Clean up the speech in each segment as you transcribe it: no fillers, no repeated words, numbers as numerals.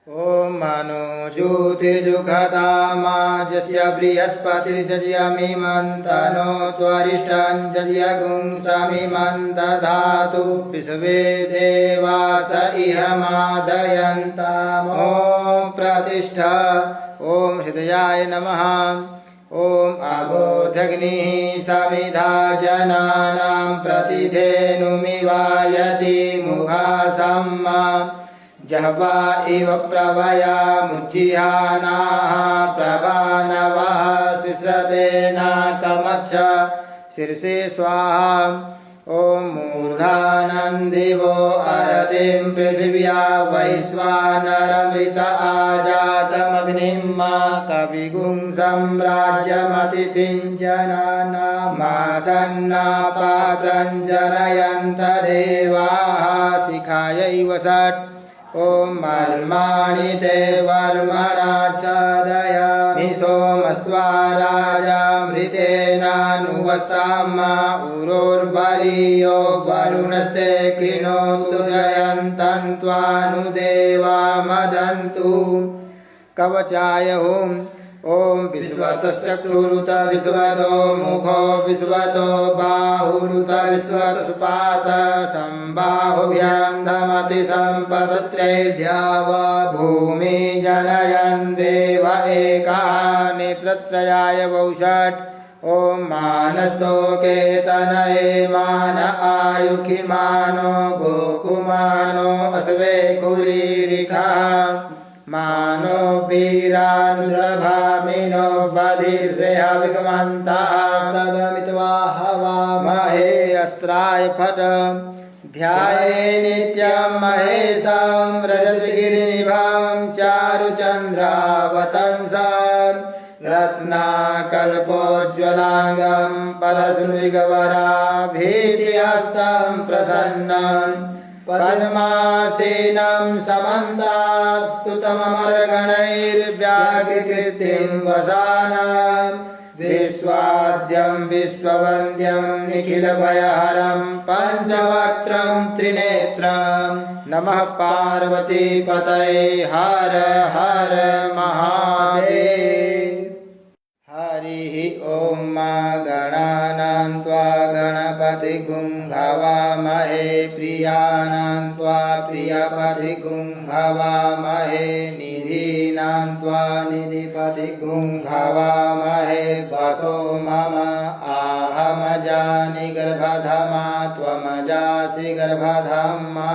ॐ मनो ज्योतिर्जुखतामाजस्य बृहस्पतिर्जयमिमन्तनो त्वरिष्ठं जयगुं समिमन्तधातु विश्वे देवास इह मादयन्ताम् ॐ प्रतिष्ठा ॐ हृदयाय नमः ॐ अबोधग्निः समिधा जनानां प्रतिधेनुमिवायति मुखासम्मा जह्वा इव प्रवयामुज्जिहानाः प्रवानवः शिश्रतेनाकमच्छ शीर्षे स्वाहा ॐ मूर्धानन्दिवो अरतिं पृथिव्या वैश्वानरमृत आजातमग्निं मा कविगुं सम्राज्यमतिथिं जनानामासन्नापात्रं जनयन्त देवाः शिखायैव षट् ॐ मर्माणि ते वर्मणाच्छादयामि सोमस्त्वा राजामृतेनानुवस्ताम्मा उरोर्वरीयो वरुणस्ते कृणोतु जयन्तं त्वानुदेवा मदन्तु कवचाय हुम् ॐ विश्वतश्चक्षुरुत विश्वतो मुखो विश्वतो बाहुरुत विश्वतस्पात सम्बाहुभ्यां धमति सम्पदत्रैर्द्यावा भूमि जनयन् देव एकः नेत्रत्रयाय वौषट् ॐ मानस्तोके तनये मान आयुखिमानो गोकुमानो अस्वे कुरीरिखः मानो वीरानुरभामिनो बधिर्रेहविगमन्तः सदमित्वा हवामहे अस्त्राय फट ध्याये नित्यं महेशं रजतगिरिनिभां चारुचन्द्रावतंसं रत्नाकल्पोज्ज्वलाङ्गं परशुमृगवराभीतिहस्तं प्रसन्नं पद्मासेनं समन्तात् स्तुतममरगणैर्व्याकृतिं वसानं विश्वाद्यं विश्ववन्द्यं निखिलभयहरं पञ्चवक्त्रं त्रिनेत्रं नमः पार्वतीपतये हर हर महादेव। हरिः ॐ मा गणानां त्वा गणपतिगुं हवामहे प्रियाणां त्वा प्रियपतिगुं हवामहे निधीनां त्वा निधिपतिगुं हवामहे वसो मम आहमजानि गर्भधमा त्वमजासि गर्भधमा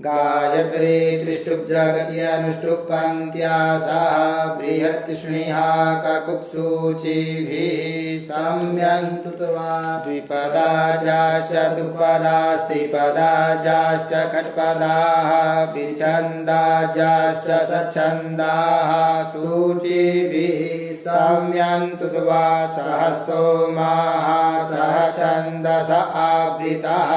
गायत्री त्रिष्टुप् जगत्यनुष्टुप् पङ्क्त्या सह बृहत्तृष्णिहा ककुप्सूचिभिः सम्यन्तुत्वा द्विपदा चाश्च दुपदा स्त्रिपदा चाश्च खट्पदाः विच्छन्दा चाश्च सच्छन्दाः सूचिभिः सम्यन्तुत्वा सहस्तोमाः सह छन्दस आवृतः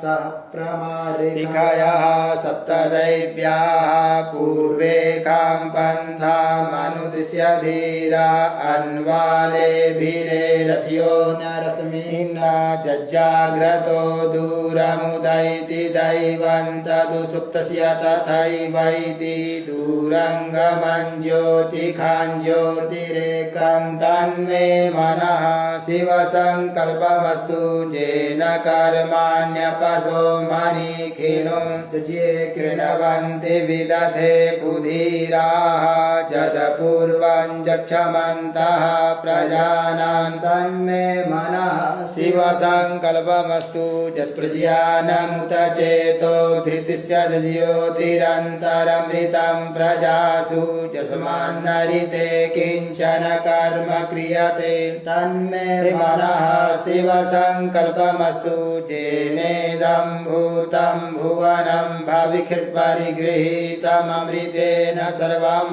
सह प्रमारिकयः सप्तदैव्याः पूर्वेकां पन्थामनुदिश्य धीरा अन्वालेभिरे रथ्यो नरस्मिन्ना जज्जाग्रतो दूरमुदैति दैवं तदु सुप्तस्य तथैवैति दूरङ्गमं ज्योतिखां ज्योतिरेकं तन्मे मनः शिवसङ्कल्पमस्तु येन कर्माण्यपशो मणिखिणो ये कृणवन्ति विदधे कुधीराः जदपूर्वं जक्षमन्तः प्रजानां तन्मे मनः शिवसङ्कल्पमस्तु यत्प्रज्ञानमुत चेतो धृतिश्च ज्योतिरन्तरमृतं प्रजासु यस्मान्नरिते किञ्चन कर्म क्रियते तन्मे मनः शिवसङ्कल्पमस्तु येनेदं भूतं भुवनं भविकृत्परिगृहीतममृतेन सर्वं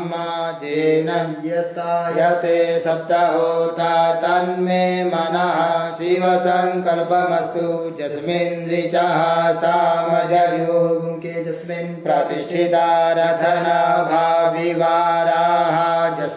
येन यस्तायते सप्तहोता तन्मे मनः शिवसङ्कल्पमस्तु यस्मिन् ऋचः सामजर्युगे यस्मिन् प्रतिष्ठिता रथना भाविवाराः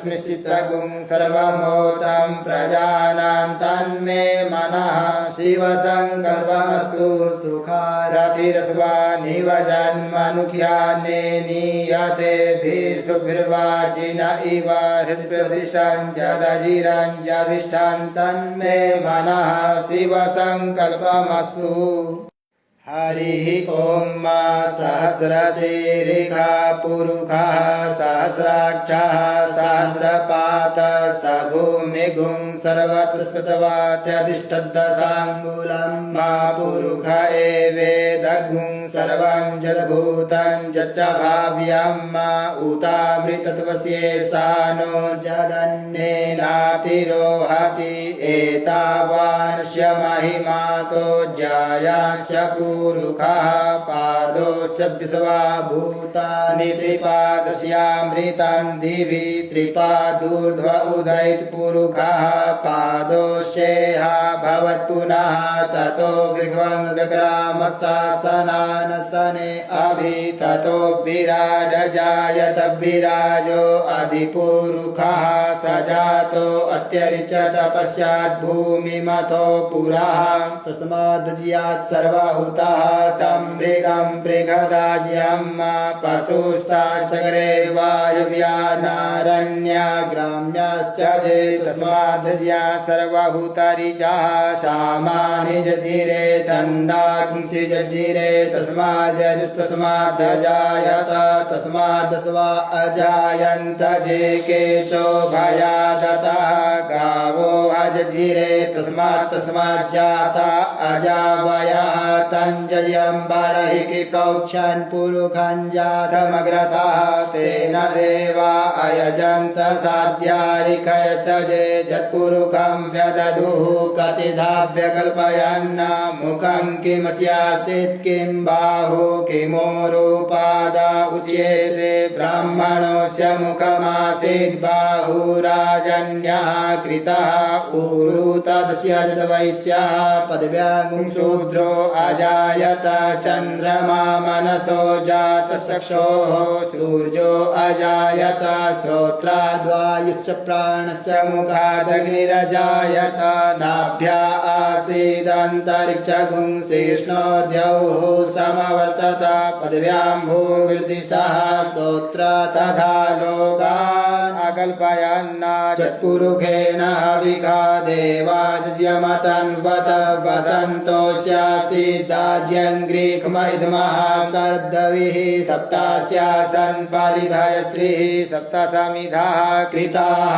तस्मिश्चित्तगुं सर्वमोदं प्रजानां तन्मे मनः शिवसङ्कल्पमस्तु सुखारतिरस्वानिव जन्मनुख्याने नीयतेभिः सुभिर्वाजिन इव हृत्प्रतिष्ठं जदजिरं जभिष्ठं तन्मे मनः शिवसङ्कल्पमस्तु हरिः ॐ मा सहस्रशीर्षः पुरुषः सहस्राक्षः सहस्रपातः भूमिगुं सर्वत्र स्मृतवात्यधिष्ठद्दशाङ्गुलं मा पुरुष एवेदगुं सर्वं जडभूतं जच्च भाव्यं मा उतामृतत्वस्येषानो जदन्येनातिरोहति एतावानस्य महिमातो जायाश्च पुरुषः पादोऽस्य विश्वा भूतानि त्रिपादस्यामृतं दिवि त्रिपादूर्ध्व उदयित पुरुषः पादोऽस्येह भवत्पुनः ततो विग्रहमस्तासनानसने अभि ततो विराड जायत विराजो अधिपुरुषः स जातो अत्यरिचत पश्चात् भूमिमतो पुरः तस्माद् सर्वहुतः सम्मृगं मृगदाज्यं पशुस्तासगरे वायव्यानारण्या ग्राम्याश्च जे तस्माद्या सर्वहुतरिचः सामानि जजिरे छन्दांसि जजिरे तस्माद्यजुस्तस्मादजायत तस्मादस्वा अजायन्त जे केशो भयादतः गावो अजजिरे तस्माज्जाता अजावयः तञ्जल्यं बर्हिः प्रोक्षन् पुरुषं जातमग्रतः तेन देवा अयजन्त साध्यारिकयसजे जत्पुरुषं व्यदधुः कतिधा व्यकल्पयन् मुखं किमस्यासीत् किं बाहु किमोरुपादा उच्येते ब्राह्मणोऽस्य मुखमासीत् बाहुराजन्यः कृतः ऊरु तदस्य जदवैश्यः पदव्यागुं शूद्रो अजायत चन्द्रमा मनसो जातचक्षोः सूर्यो अजायत श्रोत्राद्वायुश्च प्राणश्च मुखादग्निरजायत नाभ्या आसीदन्तरिक्षगुं शेष्णोर्द्यौः समवर्तत पदव्यां भूमिर्दिशः श्रोत्र तथा लोकान् अकल्पयन् चत्पुरुषेण हविषा देवाज्यमतन्वत वसन्तोऽस्यासीदाज्यङ्ग्रीक्महिद्मः सर्दविः सप्तास्यासन् परिधयश्रीः सप्तसमिधाः कृताः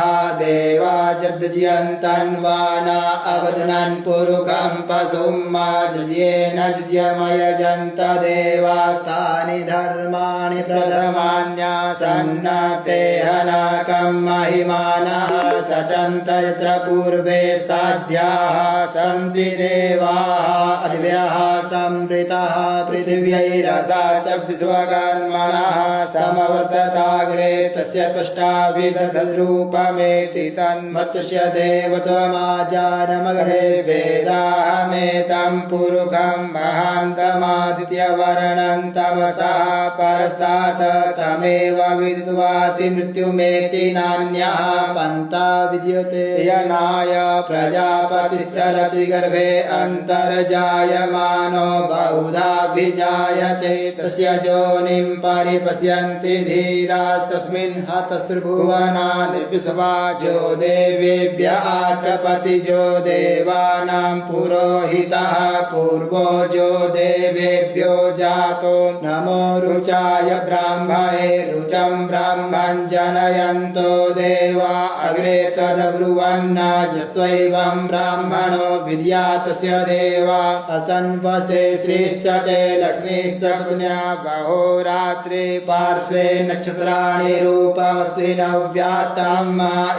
देवाजद्यन्तन्वाना अवदनन् पुरुषं पशुं मा जज्येन जज्यमयजन्त देवास्तानि धर्माणि प्रथमान्यासन्न तेहनाकं महिमानः सचन्त यत्र पूर्वे साध्याः सन्ति देवाः अद्भ्यः संवृतः पृथिव्यैरसा च विश्वकर्मणः समवर्तताग्रे तस्य तुष्टाभिदधरूपमेति तन्मत्स्य देवत्वमाजानमग्रे वेदाहमेतं पुरुषं महान्तमादित्यवर्णं तमसः परस्तात् तमेव विद्वाति मृत्युमेति नान्यः पन्था विद्यते यनाय प्रजापतिश्चरति गर्भे अन्तर्जायमानो बहुधाभिजायते तस्य योनिं परिपश्यन्ति धीरास्तस्मिन् हतस्त्रिभुवनानि विश्वाजो देवेभ्य आतपतिजो देवानां पुरोहितः पूर्वोजो देवेभ्यो जातो नमो रुचाय ब्राह्मणे रुचं ब्राह्मं जनयन्तो देवा अग्रे तदब्रुवन्नाजस्त्वैवं ब्राह्मणो विद्यातस्य देवा असन्वसे श्रीश्च ते लक्ष्मीश्च पुण्या बहोरात्रे पार्श्वे नक्षत्राणि रूपमस्ति नव्यात्तां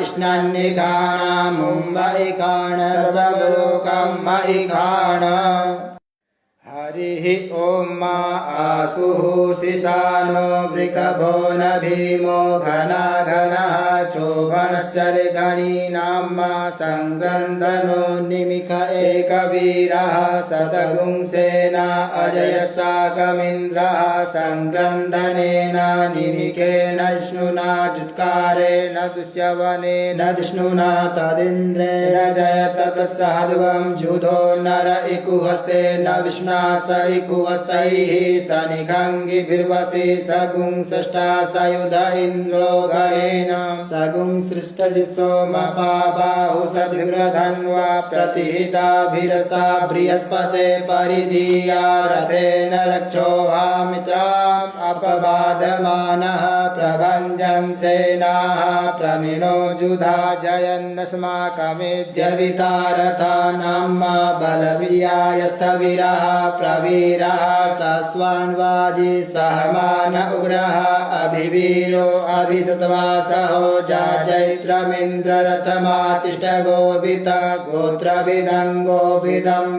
इष्णान्यखाण मुम्बैखाण सर्वलोकं मयिखाण हरिः ॐ मा आसुः शिशानो वृषभो न भीमो घना घनः चोभनस्य लेखनीनां संक्रन्दनो निमिख एकवीरः शतगुंसेन अजयसाकमिन्द्रः संक्रन्दनेन निमिखेन विष्णुना जुत्कारेण दुष्यवनेन विष्णुना तदिन्द्रेण जयत तत्सहध्वं जुधो नर इकुहस्तेन विष्णुना स इकुहस्तैः सनिघङ्गिभिर्वसि सगुंसष्टा सयुध इन्द्रो गणेन सगुंसृष्टजित्सो मपाबाहु सद्विरधन्वा प्रतिहिताभिरस्ता बृहस्पते परिधीया रथेन रक्षोहामित्राम् अपबाधमानः प्रभञ्जन् सेनाः प्रमिणो जुधा जयन्नस्माकमेद्य वितारथानां बलवीर्यायस्थविरः प्रवीरः सस्वान्वाजी सहमान उग्रः अभिवीरो अभिसत्वासहो चैत्रमिन्द्ररथमातिष्ठ गोवित गोत्रभिदं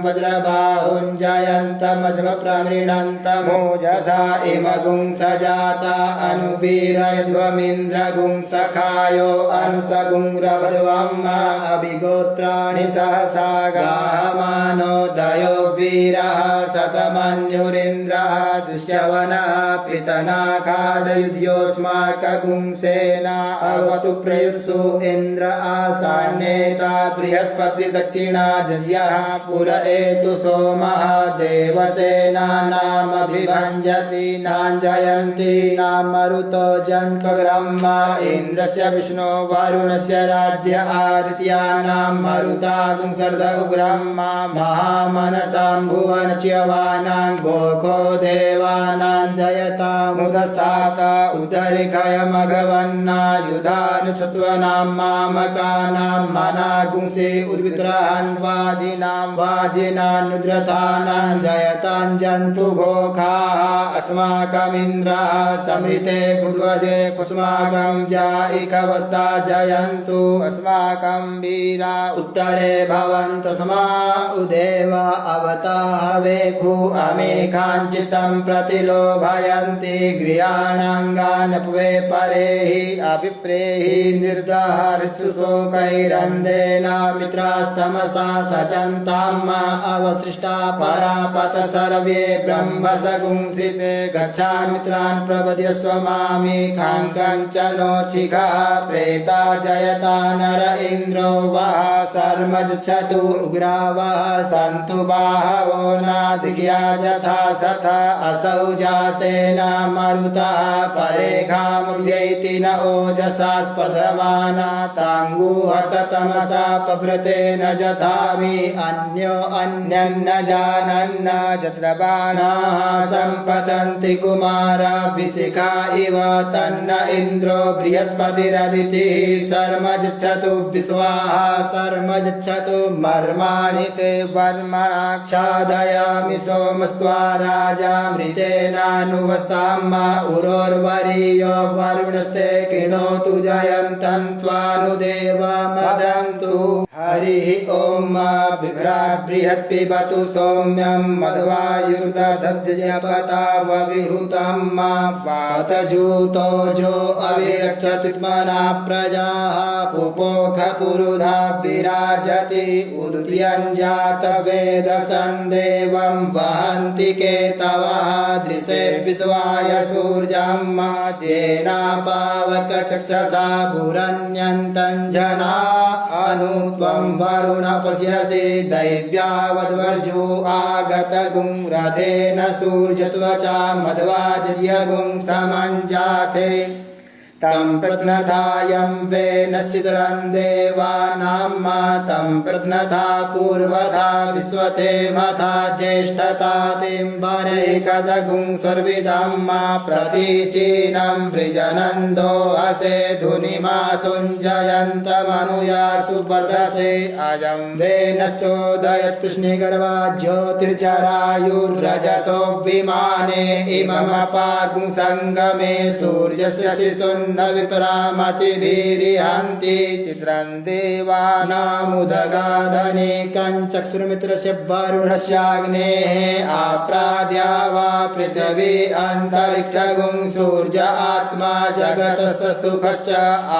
वज्रबाहुञ्जयन्तमज्म प्रमृणन्तमोजसा इमगुंसजाता अनुवीरयध्वमिन्द्रगुंसखायो अनुसगुंरवध्वम् अभिगोत्राणि सहसा गाहमानोदयो वीरः शतमन्युरिन्द्रः दुश्यवनः पितनाकाडयुध्योऽस्माकगुंसेन अवतु प्रयुत्सु इन्द्र आसान्नेता बृहस्पति दक्षिणा जयः पुर एतु सोमः देवसेनानामभिभञ्जति नाञ्जयन्ति नामरुतो जन्त्वग्रह्मा इन्द्रस्य विष्णो वरुणस्य राज्य आदित्यानां मरुतागुंसर्ध उग्रह्मा महामनसां भुवनच्यवानां गोखो देवानां जयतामुदस्तात उदरिखयमघवन्नायुधानुसत्त्वनां मामकानां मनागुंसि उद्विग्रहान् वाजिनानुद्रथानां जयतां जन्तु घोखाः अस्माकमिन्द्रः समृते गुद्वदे कुस्माकं जायिकवस्ता जयन्तु अस्माकं वीरा उत्तरे भवन्तु स्मा उदेव अवताहवेखु अमेकाञ्चितं प्रतिलोभयन्ति गृहाणाङ्गानप्वे परेहि अभिप्रेहि निर्दहर्षु शोकैरन्देन मित्रास्तमसा सचन्ताम् अवसृष्टा परापत सर्वे ब्रह्मसगुंसिते गच्छामित्रान् प्रपद्यस्व मामेकाङ्कञ्चनोचिखः प्रेता जयता नर इन्द्रो वः शर्मच्छतु उग्रा वः सन्तु बाहवो नादिज्ञा यथा सथ असौ जासेना मरुतः परेखामुद्यैति न ओजसा स्पर्धमाना ताङ्गुहत तमसा पभृतेन जधामि अन्यो अन्यन्न जानन्न यत्र बाणाः सम्पतन्ति कुमाराभिषिखा इव तन्न इन्द्रो बृहस्पतिरदितिः शर्मच्छतु विश्वाहा शर्मच्छतु मर्माणि ते वर्मणाच्छादयामि सोमस्त्वा राजामृतेनानुवस्ताम् उरोर्वरीयो वरुणस्ते कृणोतु जयन्तं त्वानुदेवमदन्तु हरिः ॐ बिभ्राट्बृहत्पिबतु सौम्यं मध्वायुर्दधद्यपतावविहृतं वातजूतो जो अविरक्षतित्मना प्रजाः पुपोख पुरुधा विराजति उद्यञ्जातवेदसन्देवं वहन्ति केतवः दृशे विश्वाय सूर्यं जेनापावकचक्षसा भुरन्यन्तं जना अनु त्वं वरुण पश्यसि दैव्यावद्वर्जो आगतगुं रथेन सूर्यत्वचा मध्वाजयगुं समञ्जाते तं प्रत्नधायं वेनश्चितरं देवानां तं प्रत्नधा पूर्वधा विश्वते मथा ज्येष्ठतातिं वरेकदगुं सर्विदं प्रतीचीनं वृजनन्दो हसे धुनिमासुञ्जयन्तमनुयासु वर्धसे अजं वेनश्चोदयत्कृष्णिगर्वा ज्योतिर्जरायुर्रजसो विमाने इममपागुं सङ्गमे सूर्यस्य शिशुन् न विपरामतिभिरिहन्ति चित्रं देवानामुदगाधनिकं चक्षुर्मित्रस्य वरुणस्याग्नेः आप्राद्या वा पृथिवी अन्तरिक्षगुं सूर्य आत्मा जगतस्तुखश्च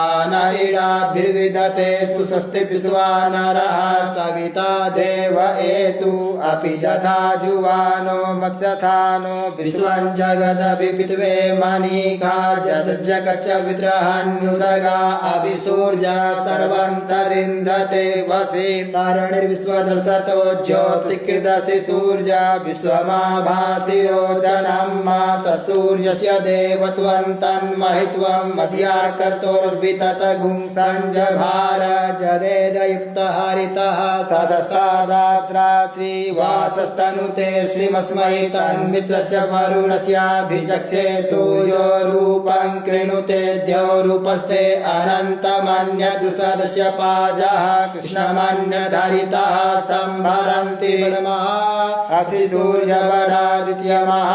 आनयिडाभिर्विदते सुषस्ति विश्वानरः सविता देव एतु अपि यथा जुवानो मत्स्यथानो विश्वं जगदभिपित्वे मणिका जगच्च विद्रहन्नुदगा अभिसूर्या सर्वन्तरिन्द्रते वसि तारणिर्विश्वदशतो ज्योतिकृदसि सूर्या विश्वमाभासि रोचनं मातसूर्यस्य देवत्वन्तन्महित्वं मध्याकर्तोर्विततगुं संजभार जदेदयुक्तः हरितः सदस्तादात्रात्रि वासस्तनुते श्रीमस्मै तन्मित्रस्य वरुणस्याभिचक्षे सूर्यो रूपं कृणुते द्यौरूपस्ते अनन्तमन्यदृसदस्य पाजः कृष्णमन्यधरितः सम्भरन्ति असि सूर्यवरादित्यमः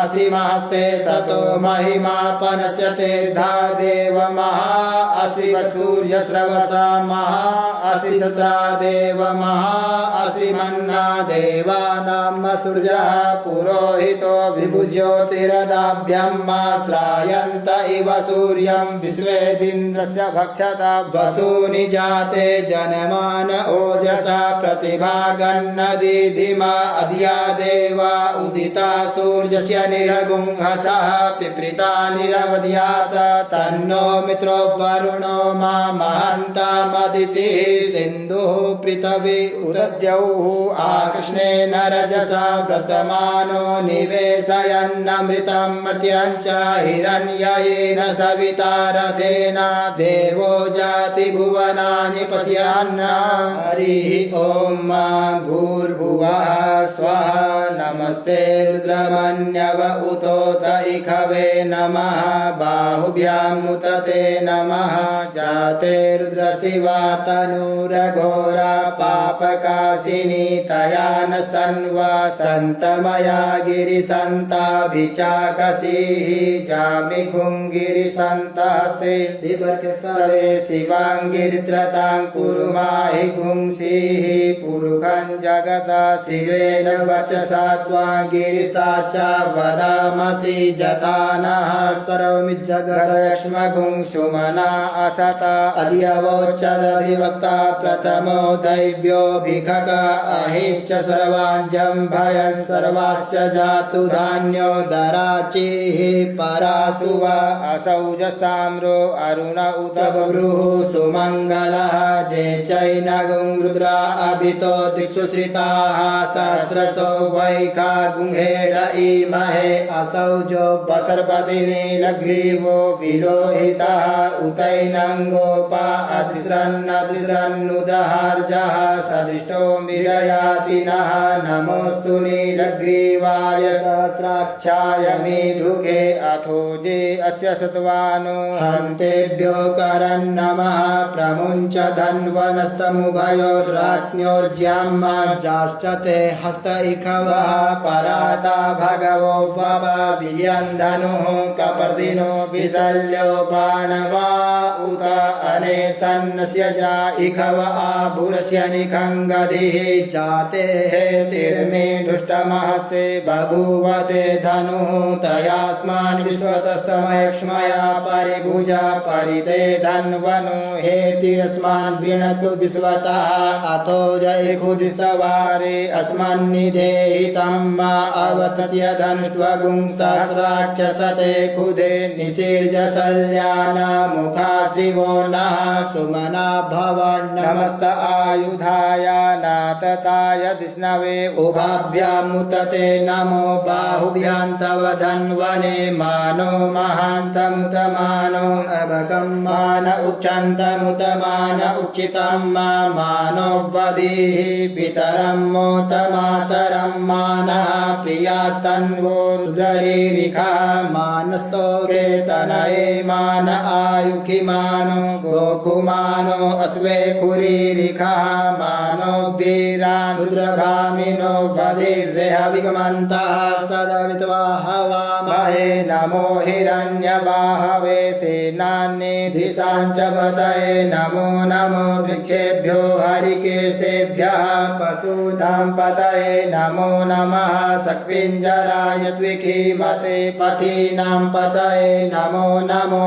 असि महस्ते सतो महिमापनस्य तेर्धा देवमः असि सूर्यस्रवसा महा असि सत्रा देवमः असि मन्ना देवानां सूर्यः पुरोहितो विभुज्योतिरदाभ्यम् श्रायन्त इव सूर्यं विश्वेदिन्द्रस्य भक्षता वसूनि जाते जनमान ओजसा प्रतिभागन्नदीधिमा अधिया देवा उदिता सूर्यस्य निरगुंहसः पिप्रिता निरवध्यात तन्नो मित्रो वरुणो मा महन्तामदितिः सिन्धुः पृथिवी उदद्यौः आकृष्णेन रजसा व्रतमानो निवेशयन्नमृतं मर्त्यञ्च हिरण्ययेन सविता रथेन देवो जाति भुवनानि पश्यन् हरिः ॐ भूर्भुवः स्वः नमस्ते रुद्रमन्यव उतोत इखवे नमः बाहुभ्यामुत ते नमः जाते रुद्रशिवा तनूरघोरा पापकाशिनी तया नस्तन्वा सन्तमया गिरिसन्ताभिचाकसीः जामि गुङ्गिरिसन्तस्ते विवर्गस्तवे शिवाङ्गिरित्रतां कुरु माहि गुंसीः पुरुखं जगता शिवेन वचसा त्वां गिरिसा च वदामसि जतानः सर्वमि जगदक्ष्मगुं सुमना असत अधिवोच्चदधिवक्ता प्रथमो दैव्योऽभिखक अहिश्च सर्वाञ्जम्भयः सर्वाश्च जातु धान्यो दराचिः परासुव असौजसाम्रो अरुण उत बभ्रुः सुमङ्गलः जे चैनगुं रुद्रा अभितो दिक्षु श्रिताः सहस्रशो वैखा गुंहेड इमहे असौजो वसर्पतिनीलग्रीवो विलोहितः उतैनङ्गोपा अधिस्रन्नुदहार्जः सदिष्टो मिडयातिनः नमोऽस्तु नीलग्रीवाय सहस्राक्षाय मीढुके अथोजे अस्य सत्वानो हन्तेभ्यो करन्नमः प्रमुञ्च धन्वनस्तमुभयोर्राज्ञोर्ज्याम्माजाश्च ते हस्त इखवः पराता भगवो वव वियन्धनुः कपर्दिनो विशल्यो बाणवा उत अनेसन्नस्य जा इखव आभुरस्य निखङ्गधिः जाते तिर्मे दुष्टमहते बभूवते धनुः तयास्मान् विश्वतस्तमयक्ष्मया परिभुजा परिते धन्वनु हेतिरस्मान् वृणतु विश्वतः अथो जय खुदिस्तवारे अस्मन्निधेहितं मा अवतत्य धनुष्ट्वगुं सहस्राक्षसते खुदे निषेज सल्याना मुखा शिवो नः सुमना भवन् नमस्त आयुधाय नातताय विष्णवे उभाभ्यामुतते नमो बाहुभ्यां तव धन्वने मानो महान्तमुतमानो अभगं मान उच्चन्तमुतमान उच्चितं मानो वधीः पितरं मोतमातरं मानः प्रियास्तन्वो रुद्ररीरिखा मानस्तो केतनये मान आयुखि मानो गोखु मानो अस्वे कुरीरिखः मानो वीरान् रुद्रगामिनो वधिर्देह विगमन्तः सदवित्वा हवामहे नमो हिरण्यबाहवे सेनान्येधिशाञ्च पतये नमो नमो वृक्षेभ्यो हरिकेशेभ्यः पशूनां पतये नमो नमः सक्विञ्जराय द्विखीमते पथीनां पतये नमो नमो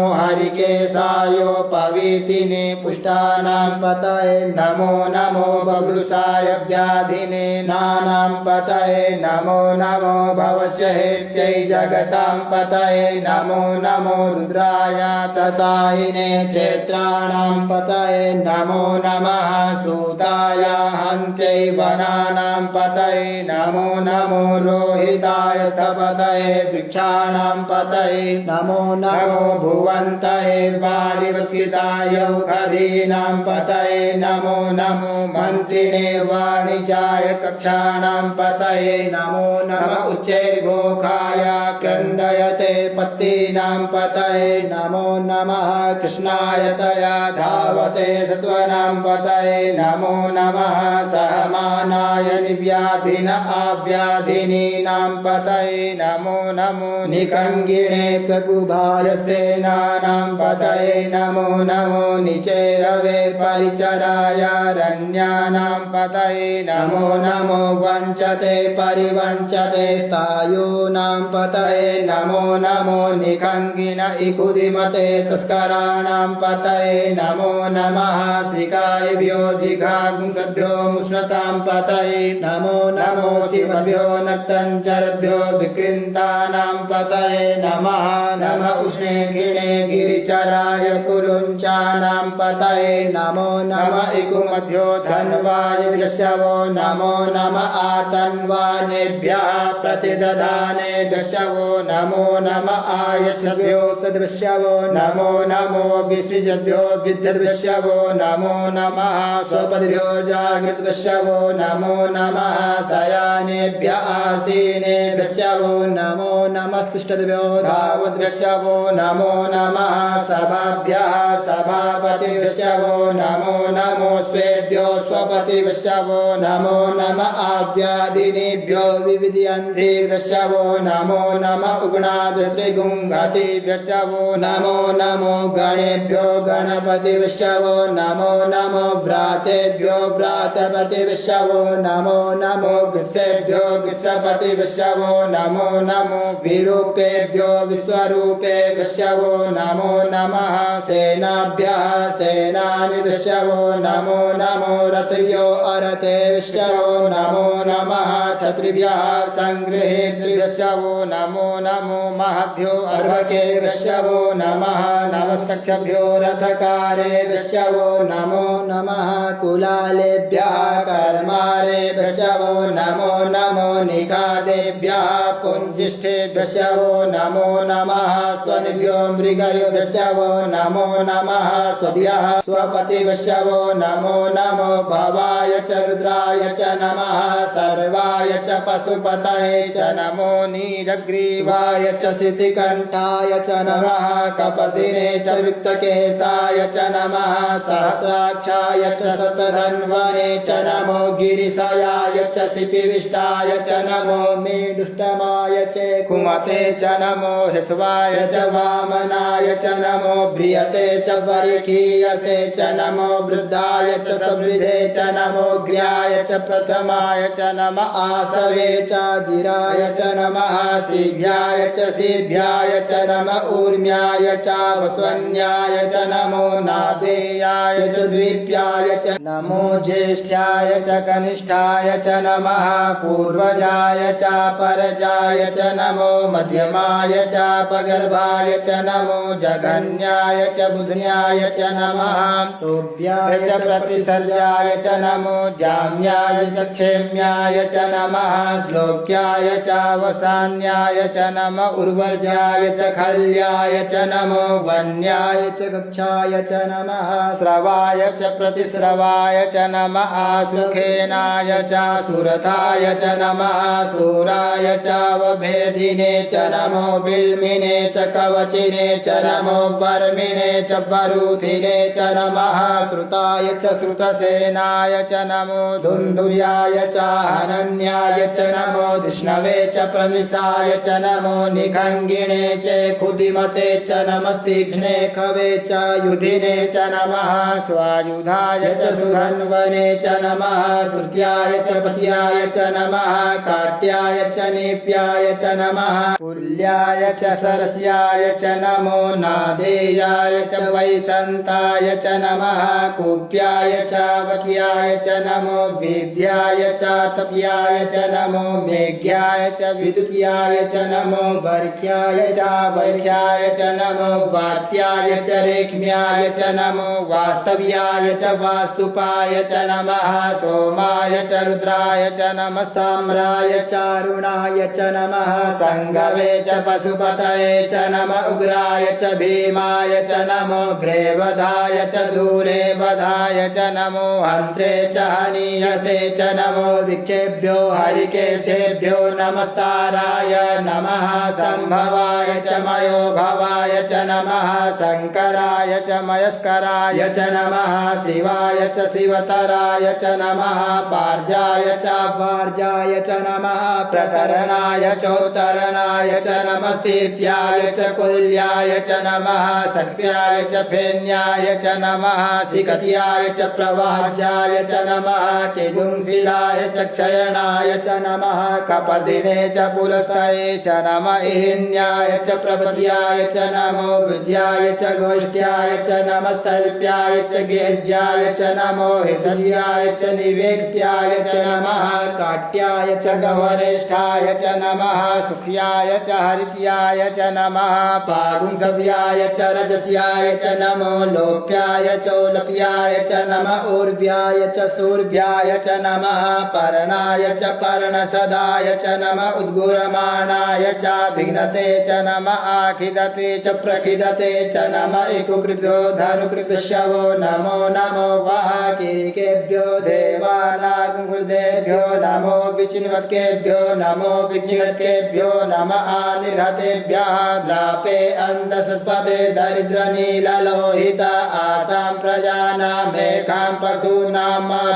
हरिकेशायोपवीतिने पुष्टानां पतये नमो नमो बभ्रुषाय व्याधिने नानां पतये नमो नमो भवस्य हेत्यै जगतां पतये नमो नमो रुद्राय ततायिने क्षेत्राणां पतये नमो नमः सूताय हन्त्यै वनानां पतये नमो नमो रोहिताय स्थपतये वृक्षाणां पतये नमो नमो भुवन्तये वारिवसिताय खदीनां पतये नमो नमो मन्त्रिणे वाणिज्याय कक्षाणां पतये नमो नमः उच्चैर्घोखाय क्रन्दयते पत्तीनां पतये नमो नमः कृष्णाय तया धावते सत्त्वानां पतये नमो नमः सहमानाय निव्याधिन आव्याधिनीनां पतये नमो नमो निकङ्गिणे ककुभाय स्तेनानां पतये नमो नमो निचेरवे परिचराय रण्यानां पतये नमो नमो वञ्चते परिवञ्चते स्थायूनां पतये नमो नमो निखङ्गिन इकुदिमते तस्कराणां पतये नमो नमः शिकायभ्यो जिघागुंसद्भ्यो मुष्णतां पतये नमो नमो शिवभ्यो नक्तञ्चरद्भ्यो विकृन्तानां पतये नमः नमः उष्णे गिणे गिरिचराय कुरुञ्चानां पतये नमो नमः इकुमभ्यो धन्वाय वृषवो नमो नमः आतन्वानेभ्यः प्रतिदधानेभ्यश्चवो नमो नमः आयच्छद्भ्यो सद्वृषवो नमो नमो विसृजद्भ्यो विद्यद्वृषवो नमो नमः स्वपद्भ्यो जागृद्वृषवो नमो नमः शयानेभ्यः आसीनेभ्यश्चवो नमो नमस्तिष्ठद्भ्यो धावद्वृषवो नमो नमः सभाभ्यः सभापतिभ्यश्चवो नमो नमो स्वेभ्यो स्वपतिभ्यश्चवो नमो नमः आव्यादिनेभ्यो विविधयन्तिभ्यश्चवो नमो नमः उग्णाभिस्त्रिगुंहतिभ्यश्चवो नमो नमो गणेभ्यो गणपतिभ्यश्चवो नमो नमो भ्रातेभ्यो भ्रातपतिभ्यश्चवो नमो नमो गृत्सेभ्यो गृत्सपतिभ्यश्चवो नमो नमो विरूपेभ्यो विश्वरूपेभ्यश्चवो नमो नमः सेनाभ्यः सेनानिभ्यश्चवो नमो नमो रथभ्यो अरथेभ्यश्चवो नमो नमः क्षत्रिभ्यः सङ्गृहेत्रिभ्यश्चवो नमो नमो महद्भ्यो अर्भकेभ्यश्चवो नमः नमस्तक्षभ्यो रथकारेभ्यश्चवो नमो नमः कुलालेभ्यः कर्मारेभ्यश्चवो नमो नमो निखादेभ्यः पुञ्जिष्ठेभ्यश्चवो नमो नमः स्वनिभ्यो मृगयोभ्यश्चवो नमो नमः स्वभ्यः स्वपतिभ्यश्चवो नमो नमो भवाय च रुद्राय च नमः सर्वाय च पशुपतये च नमो नीलग्रीवाय च शितिकण्ठाय च नमः कपर्दिने च विप्तकेशाय च नमः सहस्राक्षाय च शतधन्वने च नमो गिरिशयाय च शिपिविष्टाय च नमो मेढुष्टमाय च कुमते च नमो हृष्वाय च वामनाय च नमो ब्रियते च वर्खीयसे च नमो वृद्धाय च सवृद्धे च नमो ग्र्याय च प्रथमाय च नमः आसवे च जिराय च नमः शीघ्राय च शीभ्याय च नमः ऊर्म्याय च वस्वन्याय च नमो नादेयाय च द्वीप्याय च नमो ज्येष्ठाय च कनिष्ठाय च नमः पूर्वजाय च परजाय च नमो मध्यमाय च पगर्भाय च नमो जघन्याय च बुधन्याय च नमः सोभ्याय च प्रतिसर्याय च नमो जाम्याय च क्षेम्याय च नमः श्लोक्याय च वसान्याय च नमः उर्वर्जाय च खल्याय च नमो वन्य अन्याय च कक्षाय च नमः श्रवाय च प्रतिश्रवाय च नमः सुखेनाय च सुरथाय च नमः सूराय च वभेदिने च नमो बिल्मिने च कवचिने च नमो वर्मिणे च वरुधिने च नमः श्रुताय च श्रुतसेनाय च नमो धुन्धुर्याय च हनन्याय च नमो विष्णवे च प्रमिषाय च नमो निखङ्गिणे च खुदिमते च नमस्तीक्ष्णे खवे च युधिने च नमः स्वायुधाय च सुधन्वने च नमः श्रुत्याय च पत्याय च नमः काट्याय च निप्याय च नमः कुल्याय च सरस्याय च नमो नादेयाय च वैसन्ताय च नमः कूप्याय च वक्याय च नमो विद्याय च तप्याय च नमो मेघ्याय च विद्युत्याय च नमो वर्ख्याय च वर्ख्याय च नमो वात्याय च रेक्म्याय च नमो वास्तव्याय च वास्तुपाय च नमः सोमाय च रुद्राय च नमस्ताम्राय च अरुणाय च नमः संगवे च पशुपतये च नमः उग्राय च भीमाय च नमो ग्रेवधाय च दूरे वधाय च नमो हन्त्रे च हनीयसे च नमो दिक्षेभ्यो हरिकेशेभ्यो नमस्ताराय नमः संभवाय च मयो भवाय च नमः शंकराय च मयस्कराय च नमः शिवाय च शिवतराय च नमः पार्जाय च पार्जाय च नमः प्रकरणाय चोत्तरणाय च नमस्तीत्याय च कुल्याय च नमः सक्याय च फेन्याय च नमः सिकत्याय च प्रवाह्याय च नमः किदुंसिलाय च क्षयणाय च नमः कपदिने च पुलस्तये च नमः इहिन्याय च प्रपद्याय च नमो विद्याय च गोष्ठ्याय च नमस्तल्प्याय च गेज्याय च नमो हृदयाय च निवेक्प्याय च नमः काट्याय च गवरेष्ठाय च नमः सुख्याय च हरित्याय च नमः पागुंसव्याय च रजस्याय च नमो लोप्याय चोलप्याय च नमः ऊर्व्याय च सूर्व्याय च नमः पर्णाय च पर्णसदाय च नमः उद्गुरमाणाय च विघ्नते च नमः आखिदते च प्रखिदते च नमः इकुकृद्भ्यो धनुकृतशवो नमो नमो वः किरीकेभ्यो देवानागुरुदेभ्यो नमो विचिन्वत्केभ्यो नमो विचिन्वत्केभ्यो नमः आनिर्हतेभ्यः द्रापे अंधसस्पदे दरिद्रनीललोहित आसां प्रजानामेकां पशूनां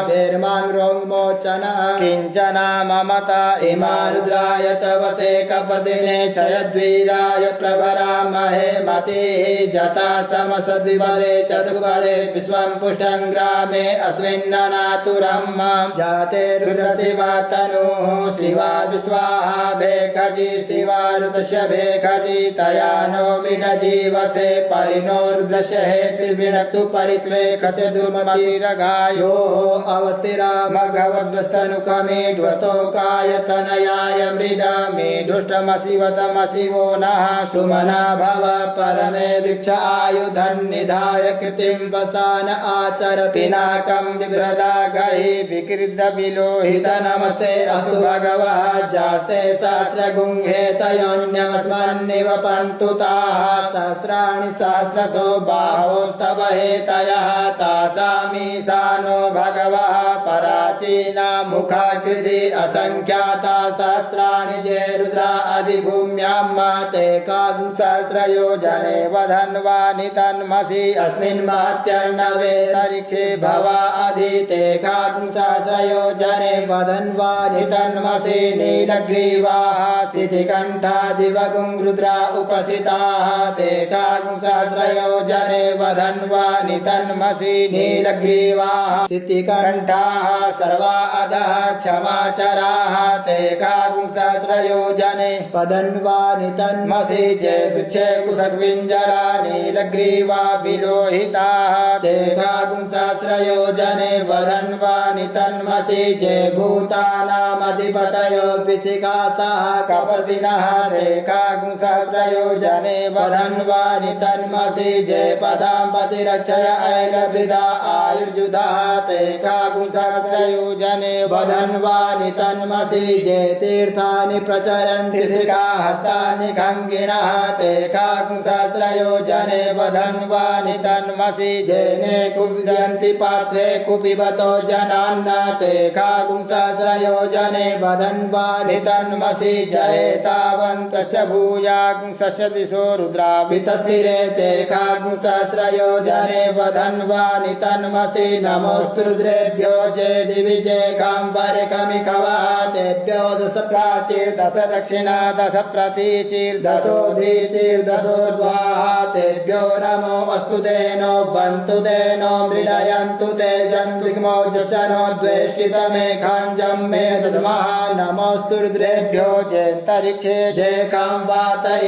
भेर्माङ्रोन्मोचन किञ्चन ममता इमा रुद्राय तवसे कपदिने चयद्वीराय प्रभरामहे मतिः जता समसद्विपदे चतुर्पदे विश्वं पुष्टं ग्रामे अस्मिन्ननातुरं मां जाते रुद्रशिवा तनुः शिवा विश्वाहा भेखजी शिवा ऋतस्य भेखजी तया नो मिडजीवसे परिणो रुद्रस्य हेतिर्विणक्तु परित्वे कस्य दुर्मतीरगायो अवस्थिरा मघवद्वस्तनुकमेढ्वस्तोकाय तनयाय मृदा मे दुष्टमशिवतमशिवो नः सुमना भव परमे वृक्ष आयुधन्निधाय कृतिं वसान आचर पिनाकं बिभ्रदा गहि विकृतविलोहित नमस्ते अस्तु भगवः जास्ते सहस्रगुंहे तयोन्यमस्मन्निव पन्तु ताः सहस्राणि सहस्रशो बाहोस्तव हेतयः तासामीशानो भगवः पराचीना मुखाकृति असंख्याता सहस्राणि जे रुद्रा अधिभूम्यां माते कागुसहस्रयोजने वधन्वानि तन्मसि अस्मिन् मात्यर्णवे तरिक्षे भवा अधिते कागुसहस्रयोजने वधन्वानि तन्मसि नीलग्रीवाः सिद्धिकण्ठादिवगुं रुद्रा उपसिताः ते कागुसहस्रयोजने वधन्वानि तन्मसि नीलग्रीवाः सिद्धिकण्ठाः सर्वा अधः क्षमाचराः ते कागुसहस्रयोजने वधन्वानि तन्मसि जे वृक्षे कुशग्विञ्जरा नीलग्रीवा विलोहिताः ते कागुसहस्रयोजने वधन्वानि तन्मसि जे भूतानामधिपतयो विशिखासाः कपर्दिनः ते कागुसहस्रयोजने वधन्वानि तन्मसि जे पदां पतिरक्ष क्षय ऐलवृदा आयुर्जुधा ते काकुंसहस्रयोजने वधन्वानि तन्मसि जे तीर्थानि प्रचरन्ति श्रिकाहस्तानि खङ्गिणः ते काकुंसहस्रयोजने वधन्वानि तन्मसि जेने कुविदन्ति पात्रे कुपिबतो जनान्न ते काकुंसहस्रयोजने वधन्वानि तन्मसि जयेतावन्तस्य भूयाकुंसस्य दिशो रुद्राभितस्थिरे ते काकुंसहस्रयोजने वधन्वानि तन्मसि नमोऽस्तु रुद्रेभ्यो जे दिवि जे काम्बरिकमिकवाटेभ्यो दश प्राचीर दश दक्षिणा दश प्रतीचीर दशोधीचीर दशोर्ध्वाः तेभ्यो नमो अस्तु तेनो बन्तु तेनो मृडयन्तु ते जन्मोजशनो द्वेष्टितमेघाञ्जं मे दद्मः नमोऽस्तु रुद्रेभ्यो जेऽन्तरिक्षे जे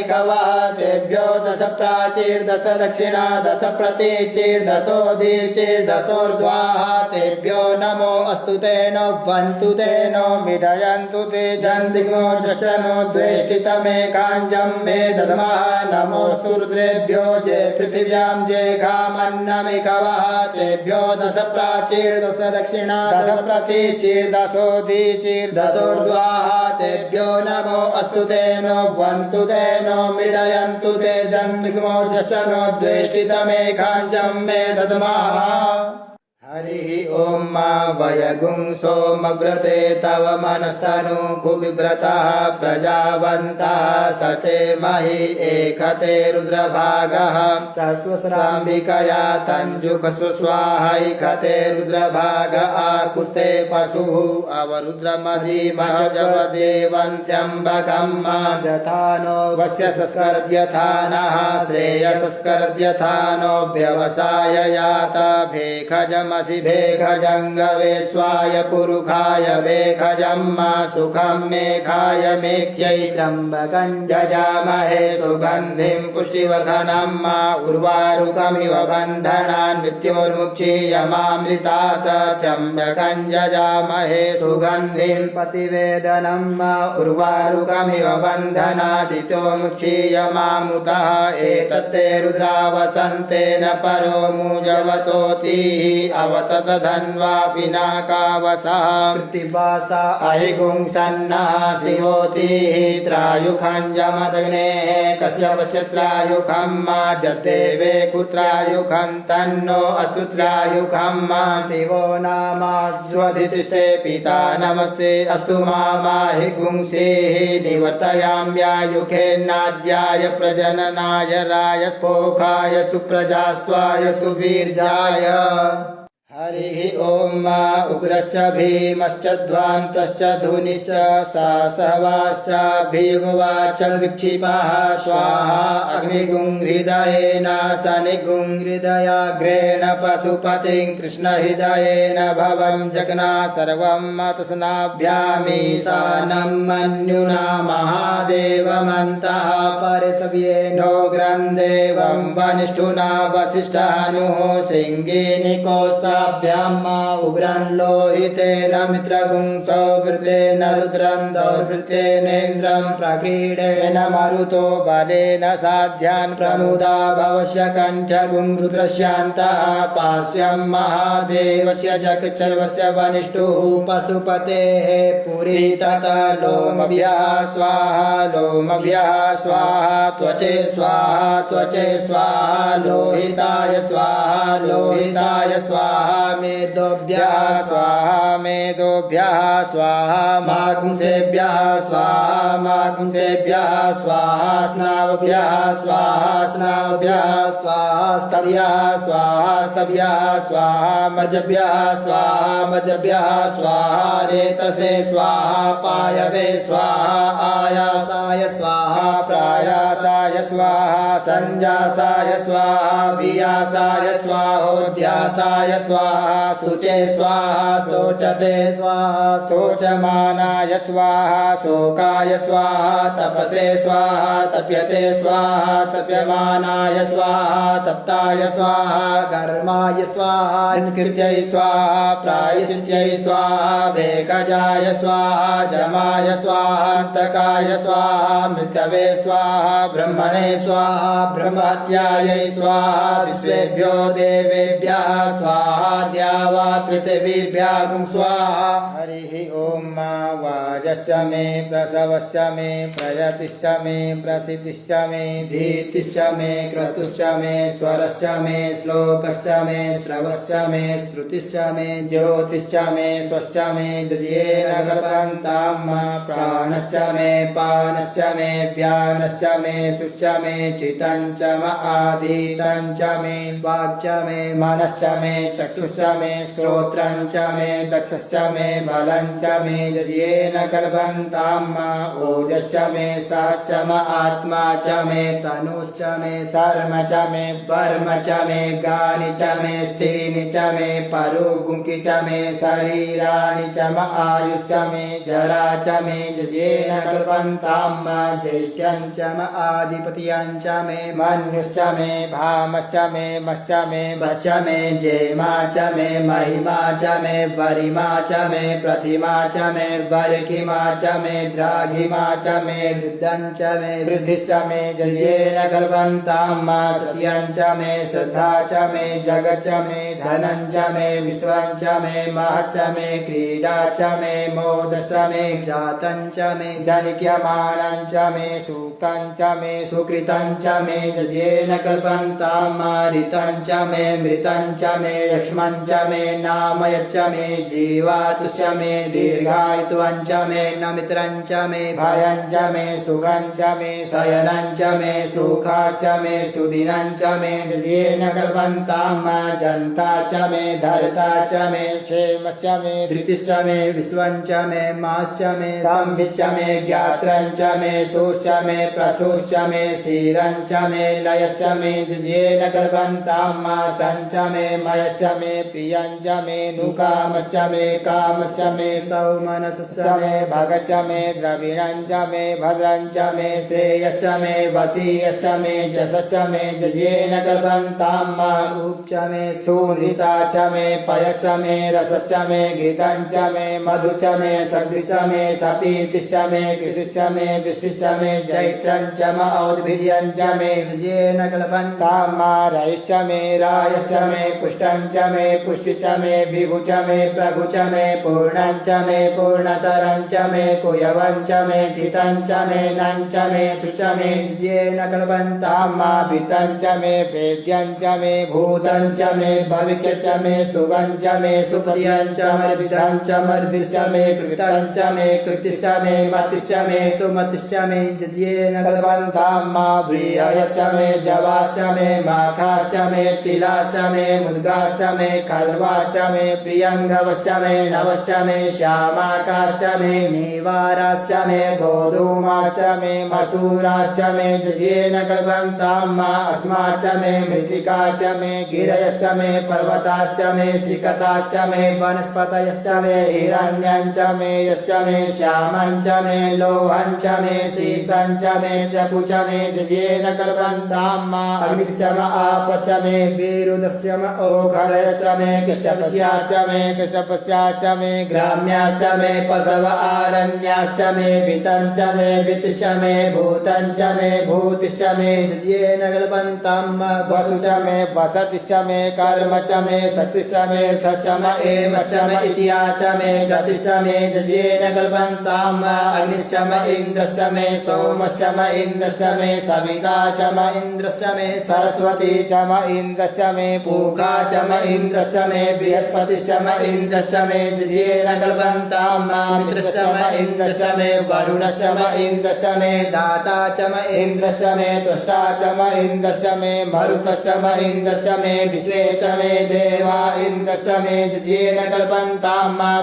काम्वातैकवातेभ्यो दश प्राचीर दश दक्षिणा दश प्रतीचीर दशोधीचीर दशोर्ध्वाः तेभ्यो नमो अस्तु तेनो बन्तु तेनो मृडयन्तु ते जन्मोजशनो द्वेष्टितमेघाञ्जं मे दद्मः नमोऽस्तु रुद्रेभ्यो जे पृथिव्यां जे घामन्नमिकवः तेभ्यो दश प्राचीर दश दक्षिणा दश प्रतीचीर दशोधीचीर दशोर्ध्वाः तेभ्यो नमो अस्तु तेनो बन्तु तेनो मृडयन्तु ते जन्मोजशनो द्वेष्टितमेघाञ्जं मे दद्मः हरिः ॐ मा वयगुं सोमव्रते तव मनस्तनु कुविव्रतः प्रजावन्तः सचे महि एकते रुद्रभागः सस्वस्राम्बिकया तञ्जुकस्वाहैकते रुद्रभाग आकुस्ते पशुः अवरुद्रमधिमहजवदेवं त्र्यम्बकं जथानो वस्य संस्कर्द्यथानः श्रेयसस्कर्द्यथानो व्यवसाय याता भेखजम भेखजङ्गवे स्वाय पुरुखाय भेखजं मा सुखं मेघाय मेघ्यै त्र्यम्बकं जजामहे सुगन्धिं पुष्टिवर्धनं मा उर्वारुकमिव बन्धनान् मृत्योर्मुक्षीयमामृतात् त्र्यम्बकं जजामहे सुगन्धिं पतिवेदनं मा उर्वारुकमिव बन्धनादितो मुक्षीयमामुतः एतत्ते रुद्रावसन्तेन परो मुजवतोतिः अवततधन्वा पिनाकावसः प्रतिभासा अहिगुंसन्नः शिवोतिः त्रायुखञ्जमदग्नेः कश्यपस्य त्रायुखं मा जतेवे कुत्रायुखं तन्नो अस्तु त्रायुखं मा शिवो नामास्वधितिष्ठे पिता नमस्ते अस्तु माहिगुंसेः निवर्तयाम्यायुखेन्नाद्याय प्रजननाय रायस्पोखाय सुप्रजास्त्वाय सुवीर्याय हरिः ॐ मा उग्रस्य भीमश्च ध्वान्तश्च धुनिश्च सासवाश्चाभियुगवाच विक्षिपः स्वाहा अग्निगुंहृदयेन शनिगुंहृदयाग्रेण पशुपतिं कृष्णहृदयेन भवं जग्ना सर्वं मतस्नाभ्यामीशानं मन्युना महादेवमन्तः परसव्येनो ग्रन्देवं वनिष्ठुना वसिष्ठानुः सिंहिनिकोस्ता उग्रं लोहितेन मित्रगुंसो वृतेन रुद्रं दौर्वृतेनेन्द्रं प्रक्रीडेन मरुतो बलेन साध्यान् प्रमुदा भवस्य कण्ठगुं रुद्रस्यान्तः पार्श्वं महादेवस्य चक्षुर्वस्य वनिष्ठुः पशुपतेः पुरी तत लोमभ्यः स्वाहा त्वचे स्वाहा लोहिताय स्वाहा मेदोभ्यः स्वाहा मागुंसेभ्यः स्वाहा स्नावभ्यः स्वाहा स्तभ्यः स्वाहा मजभ्यः स्वाहा रेतसे स्वाहा पायवे स्वाहा आयासाय स्वाहा प्रायासाय स्वाहा संजासाय स्वाहा वियासाय स्वाहोद्यासाय स्वाहा स्वाहा शुचे स्वाहा शोचते स्वाहा शोचमानाय स्वाहा शोकाय स्वाहा तपसे स्वाहा तप्यते स्वाहा तप्यमानाय स्वाहा तप्ताय स्वाहा कर्माय स्वाहा निष्कृत्यै स्वाहा प्रायश्चित्यै स्वाहा भेकजाय स्वाहा जमाय स्वाहा अंतकाय स्वाहा मृतवे स्वाहा ब्रह्मणे स्वाहा ब्रह्महत्यायै स्वाहा विश्वेभ्यो देवेभ्यः स्वाहा द्यावा पृथिवीभ्यः स्वाहा। हरिः ओम वाजश्च मे प्रसवश्च मे प्रयतिश्च मे प्रसिद्धिश्च मे धीतिश्च मे क्रतुश्च मे स्वरश्च मे श्लोकश्च मे श्रवश्च मे श्रुतिश्च मे ज्योतिश्च मे स्वश्च मे जजेन गतवन्तां प्राणश्च मे पानश्च मे व्यानश्च मे शुश्च मे चितं च म आदितं च मे वाक् च मे मनश्च मे चक्षुश्च मे श्रोत्रं च मे दक्षश्च मे बलं च मे जजेन कल्पन्तां ओजश्च मे सहश्च म आत्मा च मे तनुश्च मे शर्म च मे वर्म च मे गानि च मे स्थीनि च मे परुगुंकि च मे शरीराणि च म आयुश्च मे जरा च मे जजेन कल्पन्तां ज्येष्ठ्यं च म आधिपत्यं च मे मन्युश्च मे भामश्च मे मश्च मे भश्च मे जेमा च मे महिमा च मे वरिमा च मे प्रतिमा च मे वर्गिमा च मे द्राघिमा च मे वृद्धं च मे वृद्धिश्च मे जजेन कल्पन्तां सत्यं च मे श्रद्धा च मे जगच्च मे धनं च मे विश्वं च मे महश्च मे क्रीडा च मे मोदश्च मे जातं च मे जनिक्यमानं च मे सूक्तं च मे सुकृतं च मे जजेन कल्पन्तां ऋतं च मे मृतं च मे यक्ष्मं च मे नामयच्च मे जीवातुश्च मे दीर्घायुत्वं च मे नमित्रं च मे भयं च मे सुखं च मे शयनं च मे सुखाश्च मे सुदिनं च मे जजेन कल्पन्तां जन्ता च मे धर्ता च मे क्षेमश्च मे धृतिश्च मे विश्वं च मे माश्च मे संविच्च मे ज्ञात्रं च मे शोश्च मे प्रशोश्च मे क्षीरं च मे लयश्च मे जजेन कल्पन्तां सञ्च मे मयश्च मे प्रियं च मे नुकामश्च मे कामश्च मे सौमनसश्च मे भगश्च मे द्रविणं च मे भद्रं च मे श्रेयश्च मे वसीयश्च मे जशश्च मे जजेन कल्पन्तां उच्च मे सुनृता च मे पयश्च मे रसश्च मे घृतं च मे मधु च मे सग्धिश्च मे सपीतिश्च मे कृतिश्च मे वृष्टिश्च मे चैत्रं च म औद्भिर्यं च मे जजेन कल्पन्तां रयश्च मे रायश्च मे पुष्टं च मे पुष्टि च मे विभु च मे प्रभु च मे पूर्णं च मे पूर्णतरं च मे कुयवं च मे चितं च मे नं च मे च मे जजेन कल्पन्तां भितं च मे वेद्यं च मे भूतं च मे भविष्यं च मे सुगं च मे सुपद्यं च मर्दितं च मर्दिश्च मे कृतं च मे कृतिश्च मे मतिश्च मे सुमतिश्च मे जजेन कल्पन्तां व्रीहयश्च मे जवाश्च मे माखाश्च मे तिलाश्च मे मुद्गाश्च मे कल्वाश्च मे प्रियङ्गवश्च मे नवश्च मे श्यामाकाश्च मे नीवाराश्च मे गोधूमाश्च मे मसूराश्च मे जजेन कल्पन्तां अस्माश्च मे मृत्तिका च मे गिरयश्च मे पर्वताश्च मे सिकताश्च मे वनस्पतयश्च मे हिरण्यं च मे यश्च मे श्यामं च मे लोहं च मे शीशं च मे त्रपु च मे जजेन कल्पन्तां अग्निश्च म आपश्च मे विरुदश्च म ओघरश्च मे कृष्टपश्याश्च मे कृष्टपश्याश्च मे ग्राम्याश्च मे पशव आरण्याश्च मे वितं च मे वित्तश्च मे भूतं च मे भूतिश्च मे जजेन कल्पन्तां वसु च मे वसतिश्च मे कर्म च मे शक्तिश्च मे अर्थश्च म एवश्च म इतिहा च मे गतिश्च मे जजेन कल्पन्तां अग्निश्च म इन्द्रश्च मे सोमश्च म इन्द्रश्च मे सविता च म इन्द्रश्च मे सरस्वती च म इन्द्रश्च मे पूका च म इन्द्रश्च मे बृहस्पतिश्च म इन्द्रश्च मे जजेन कल्पन्तां मित्रश्च म इन्द्रश्च मे वरुणश्च म इन्द्रश्च मे दाता च म इन्द्रश्च मे तुष्टा च म इन्द्रश्च मे मरुतश्च म इन्द्रश्च मे विश्वे च मे देवा इन्द्रश्च मे जजेन कल्पन्तां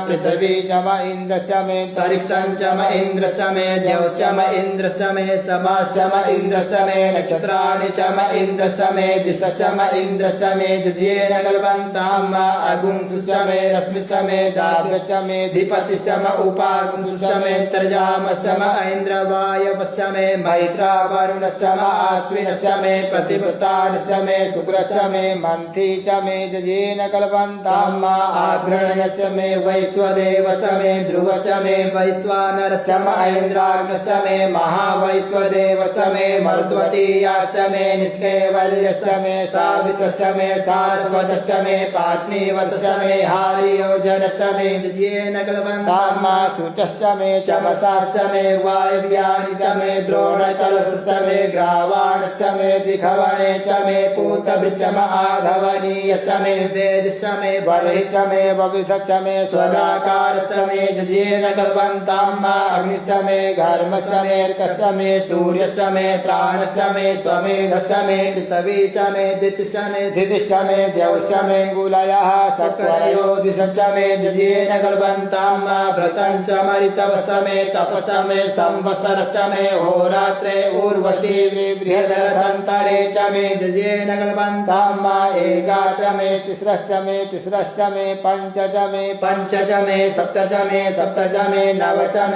पृथिवी च म इन्द्रश्च मे तरिक्षं च म इन्द्रश्च मे द्यौश्च म इन्द्रश्च मे समाश्च म इन्द्रश्च मे नक्षत्राणि च म इन्द्रश्च मे दिशश्च म इन्द्रश्च मे जजेन कल्पन्तां कल्पन्ताम् अगुंसुसमे रश्मिसमे दाभ्यचमे धिपतिश्चम उपागुंसुसमे तर्जामसम ऐन्द्रवायवसमे मैत्रा वरुणसम आश्विनसमे प्रतिपस्तानसमे शुक्रसमे मंथी चमे जजेन कल्पन्ताम् आग्रहणसमे वैश्वदेवसमे ध्रुवसमे वैश्वानरसम ऐन्द्राग्नसमे महावैश्वदेवसमे मरुद्वतीयासमे निष्कैवल्यसमे सावित्रसमे सारस्वतसमे पाट्नीवतसमे हारियोजनसमे जजेन कल्पन्ताम् सुचसमे चमसासमे वायव्यानि चमे द्रोणकलशसमे ग्रावाणसमे दिखवने चमे पूतभिचम आधवनीयसमे वेदसमे बलिसमे वविधसमे स्वगाकारसमे जजेन कल्पन्ताम् अग्निसमे घर्मसमेऽर्कसमे सूर्यसमे प्राणसमे स्वमेधसमे पृथ्वीचमे दितिसमे धितिसमे द्यौसमे गुलयः सत्वरयोदिशसमे जजेन कल्पन्ताम् व्रतञ्चमरितवसमे तपसमे संवत्सरसमे होरात्रे ऊर्वशी बृहदरथन्तरे चमे जजेन कल्पन्ताम् एकाचमे तिस्रश्चमे पञ्चचमे सप्तचमे नवचम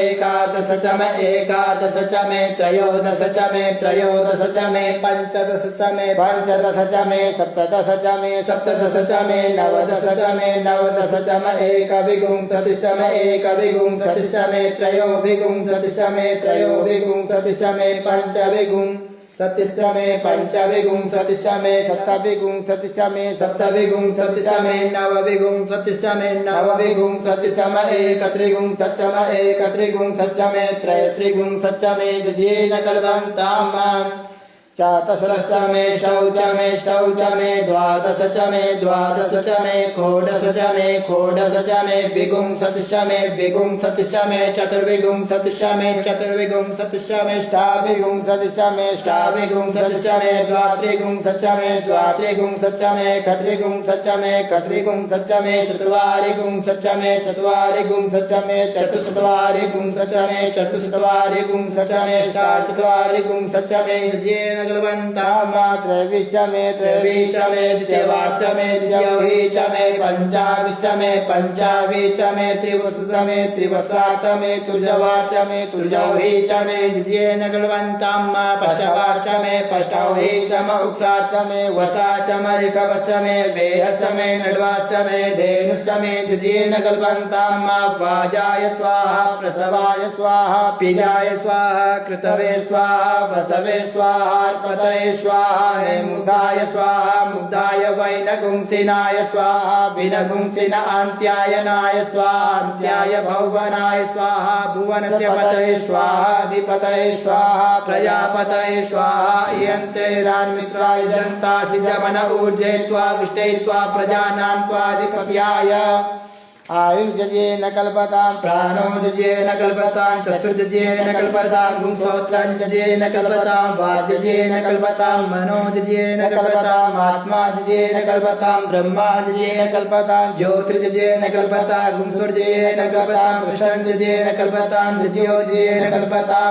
एकादशचमे त्रयोदशचमे पञ्चदशचमे सप्तदशचमे नवदशचमे एकविंशतिशमे त्रयोविंशतिशमे पंचविंशतिशमे सप्तविंशतिशमे नवविंशतिशमे एकत्रिंशतिशमे त्रयस्त्रिंशतिशमे जजेन कल्पन्ताम् चातसरसमे शौचमे द्वादशचमे षोडशचमे विगुंसतिशमे चतुर्विगुंसतिशमे अष्टाविगुंसतिशमे द्वात्रिगुंसतिशमे खट्रिगुंसतिशमे चतुर्वारिगुंसतिशमे चतुश्चत्वारिगुंसतिशमे अष्टाचत्वारिगुंसतिशमे जजेन कल्पन्ताम् त्रैविचमे द्वितीयवाचमे पंचाविचमे त्रिवत्सातमे तुर्जौहिचमे जजेन कल्पन्ताम् पष्टौहिचम उक्साचमे वसाचमरिकवसमे वेहसमे नड्वासमे धेनुसमे जजेन कल्पन्ताम् वाजाय स्वाहा प्रसवाय स्वाहा पिजाय स्वाहा कृतवे स्वाहा वसवे स्वाहा पतये स्वाहा नेमुदाय स्वाहा मुग्धाय वैनगुंसिनाय स्वाहा विनगुंसिन अन्त्यायनाय स्वाहा अन्त्याय भुवनाय स्वाहा भुवनस्य पतये स्वाहा अधिपतये स्वाहा प्रजापतये स्वाहा इयन्ते रान्मित्राय जनतासि जमन ऊर्जे त्वा विष्टे त्वा प्रजानां त्वाधिपत्याय आयुर्जजेन कल्पतां प्राणो जजेन कल्पतां चक्षुर्जजेन कल्पतां गुंसोत्रं जजेन कल्पतां वाजजेन कल्पतां मनो जजेन कल्पतां आत्मा जजेन कल्पतां ब्रह्मा जजेन कल्पतां ज्योतिर्जजेन कल्पतां गुंसुर्जजेन कल्पतां कृष्णं जजेन कल्पतां जज्योजजेन कल्पतां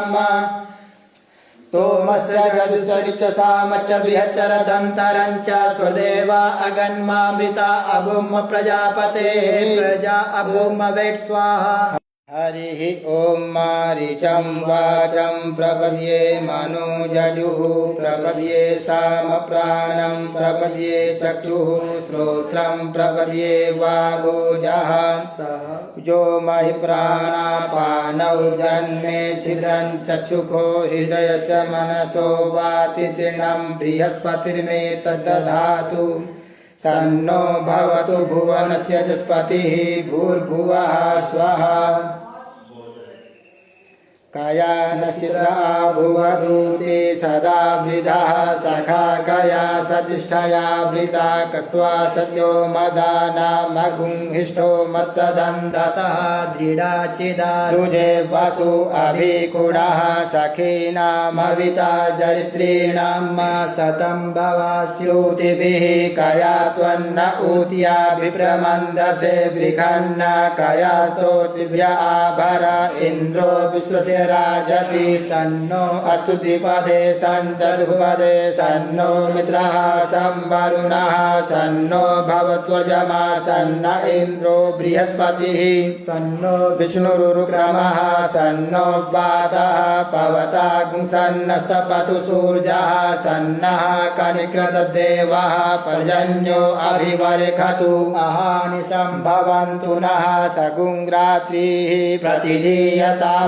तोमस्रजदुसरिचसामच्च बृहच्चरदन्तरञ्च स्वदेवा अगन्मामृता अभुम प्रजापतेः प्रजा अभुम वेट् स्वाहा हरिः ॐ मारीचं वाचं प्रपद्ये मनोजजुः प्रपद्ये सामप्राणं प्रपद्ये चक्षुः श्रोत्रं प्रपद्ये वागोजः जो महि प्राणापानौ जन्मे छिद्रं चक्षुखो हृदयस्य मनसो वाति तृणं बृहस्पतिर्मे तद्दधातु सन्नो भवतु भुवनस्य जस्पतिः भूर्भुवः स्वः कया नश्चित्रा भुवधूते सदा वृधः सखा कया सतिष्ठया वृता कस्त्वा सत्यो मदानामगुंहिष्ठो मत्सदन्धसः दृढाचिदारुजे वसु अभिकुणः सखीनामविता जरित्रीणां सतं भवास्यूतिभिः कया त्वन्न ऊत्या विप्रमन्दसे बृहन्न कया स्तोतिभ्य आभर इन्द्रो विश्वस्य राजति सन्नो अस्तु द्विपदे सञ्चतुष्पदे सन्नो मित्रः संवरुणः सन्नो भवत्वजमा सन्न इन्द्रो बृहस्पतिः सन्नो विष्णुरुक्रमः सन्नो वातः पवतागुं सन्नस्तपतु सूर्यः सन्नः कनिकृतदेवः पर्जन्यो अभिवर्खतु अहानि सम्भवन्तु नः सगुं रात्रिः प्रतिधीयतां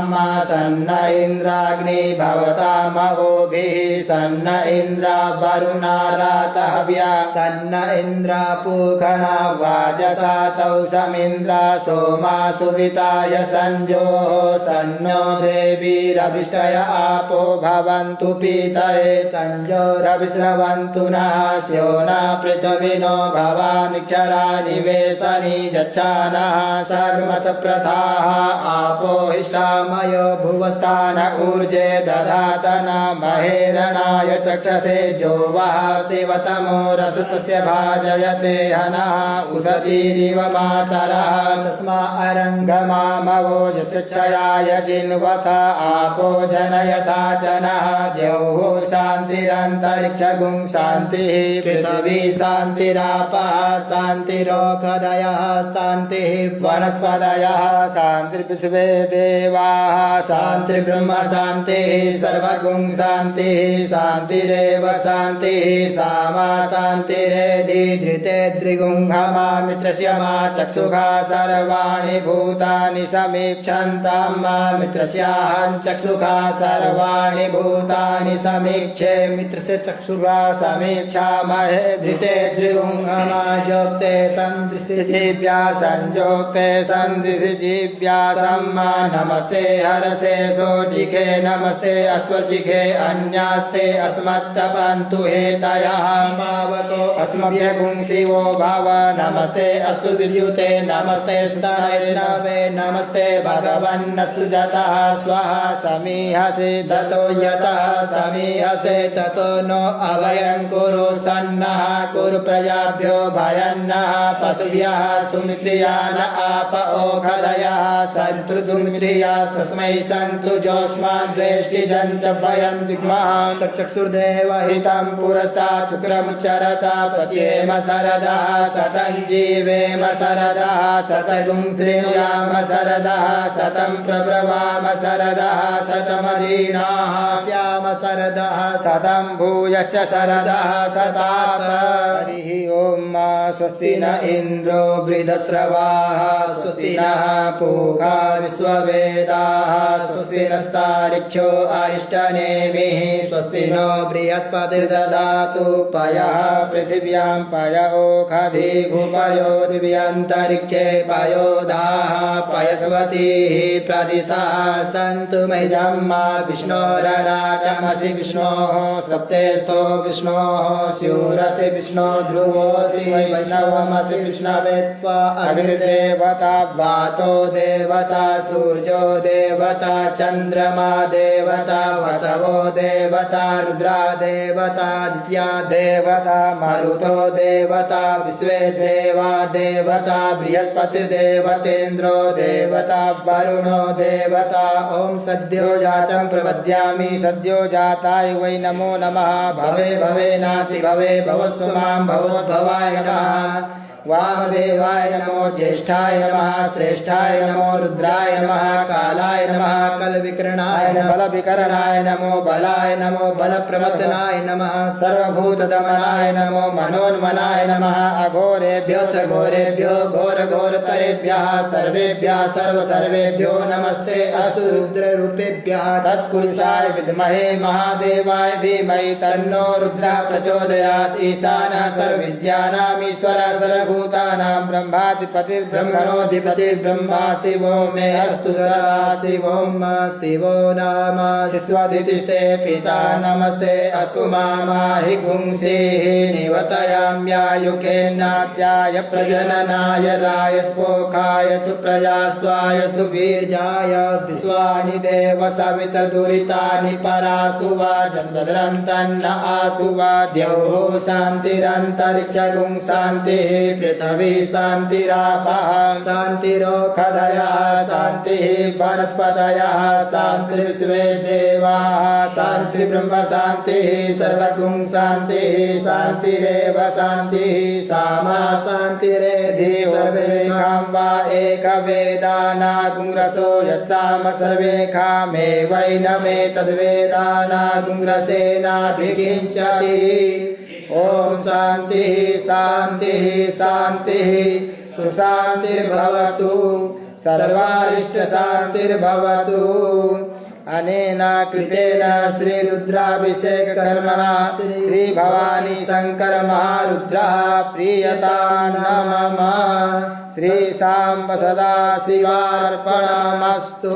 सन्न इन्द्राग्नि भवतामवोभिः सन्न इन्द्रा वरुणा रातहव्या सन्न इन्द्रा पूषणा वाजसातौ समिन्द्रा सोमा सुविताय संजोः सन्नो देवीरभिष्टय आपो भवन्तु पीतये संजोरभिस्रवन्तु नः स्योना पृथ्विनो भवानिक्षरा निवेशनि यच्छानः सर्वसप्रथाः आपो हिष्ठामयो भुवस्थान ऊर्जे दधातन महेरणाय चक्षसे जो वः शिवतमो रसस्तस्य भाजयते हनः उषतीरिव मातरः तस्मा अरङ्गमामवो यशिक्षयाय जिन्वथ आपो जनयथा च नः द्यौः शान्तिरन्तरिक्षगुं शान्तिः पृथिवी शान्तिरापः शान्तिरोषधयः शान्तिः वनस्पतयः शान्तिर्विश्वे देवाः शान्तिर्ब्रह्म शान्तिः सर्वगुं शान्तिः शान्तिरेव शान्तिः सामा शान्तिरेधि धृते द्रिगुंहमा मित्रस्य मा चक्षुषा सर्वाणि भूतानि समीक्षन्तां मा मित्रस्याहं चक्षुषा सर्वाणि भूतानि समीक्षे मित्रस्य चक्षुषा समीक्षामहे धृते द्रिगुंहमा योक्ते सन्दृशिजीव्या संयोक्ते सन्दृशिजीव्या सम्मा नमस्ते हरसे सोचिखे नमस्ते अस्वचिखे अन्यास्ते अस्मत्तपन्तु हेतयः मावतो अस्मभ्यगुं शिवो भव नमस्ते अस्तु विद्युते नमस्ते स्तनवे नमस्ते भगवन्नस्तु जतः स्वः समीहसे ततो यतः समीहसे ततो नो अभयं कुरु सन्नः कुरु प्रजाभ्यो भयन्नः पशुभ्यः सुमित्रियान आप ओषधयः सन्तु दुर्मित्रियास्तस्मै सन्तु जोष्मान् द्वेष्टिजं च भयं दिग्महां तच्चक्षुर्देव हितं पुरस्तात् शुक्रमुच्चरता पश्येम शरदः शतं जीवेम शरदः शतगुं शृणुयाम शरदः शतं प्रब्रवाम शरदः शतमदीनाः स्याम शरदः शतं भूयश्च शरदः शतात् हरिः ॐ स्वस्ति न इन्द्रो वृद्धश्रवाः स्वस्ति नः पूषा विश्ववेदाः स्वस्ति नस्तारिक्षो अरिष्टनेमिः स्वस्ति नो बृहस्पतिर्दधातु पयः पृथिव्यां पय ओषधि भूपयो दिव्यन्तरिक्षे पयोधाः पयस्वतीः प्रदिशः सन्तु मयिजं मा विष्णोरराटमसि विष्णोः सप्तेस्तो विष्णोः स्यूरसि विष्णो ध्रुवोऽसि वैष्णवमसि विष्णवे त्वा अग्निदेवता वातो देवता सूर्यो देवता चन्द्रमा देवता वसवो देवता रुद्रा देवता आदित्या देवता मरुतो देवता विश्वे देवा देवता बृहस्पतिर्देवतेन्द्रो देवता वरुणो देवता ॐ सद्यो जातं प्रपद्यामि सद्यो जाताय वै नमो नमः भवे भवे नाति भवे भवस्व मां भवोद्भवाय नमः वामदेवाय नमो ज्येष्ठाय नमः श्रेष्ठाय नमो रुद्राय नमः कालाय नमः कलविकरणाय बलविकरणाय नमो बलाय नमो बलप्रमथनाय नमः सर्वभूतदमनाय नमो मनोन्मनाय नमः अघोरेभ्योऽथ घोरेभ्यो घोरघोरतरेभ्यः सर्वेभ्यः सर्वसर्वेभ्यो नमस्ते अस्तु रुद्ररूपेभ्यः तत्पुरुषाय विद्महे महादेवाय धीमहि तन्नो रुद्रः प्रचोदयात् ईशानः सर्वविद्यानाम् ईश्वरः सर्वभूतानां ब्रह्माधिपतिर्ब्रह्मणोऽधिपतिर्ब्रह्मा शिवो मे अस्तु सदा शिवो शिवो नाम शिष्वदितिस्ते पिता नमस्ते अस्तु माहि गुंसीः निवतयाम्यायुखेन्नात्याय प्रजननाय रायस्पोखाय सुप्रजास्त्वाय सुवीर्याय विश्वानि देव सवितर्दुरितानि परासु वा जन्मद्रन्तन्न आसु वा द्यौः शान्तिरन्तरिक्षगुं शान्तिः पृथिवी शान्तिरापः शान्तिरोषधयः शान्तिः वनस्पतयः शान्तिर्विश्वे देवाः शान्तिर्ब्रह्म शान्तिः सर्वगुं शान्तिः शान्तिरेव शान्तिः सामा शान्तिरेधि सर्वेषां वा एकवेदानागुंरसो यस्साम सर्वेषामेवैनमे तद्वेदानागुंरसेनाभिषिञ्चति ॐ शान्तिः शान्तिः शान्तिः सुशान्तिर्भवतु सर्वारिष्टशान्तिर्भवतु अनेन कृतेन श्रीरुद्राभिषेककर्मणा श्रीभवानी शङ्कर महारुद्रः प्रीयतां मम श्रीशाम्ब सदाशिवार्पणमस्तु।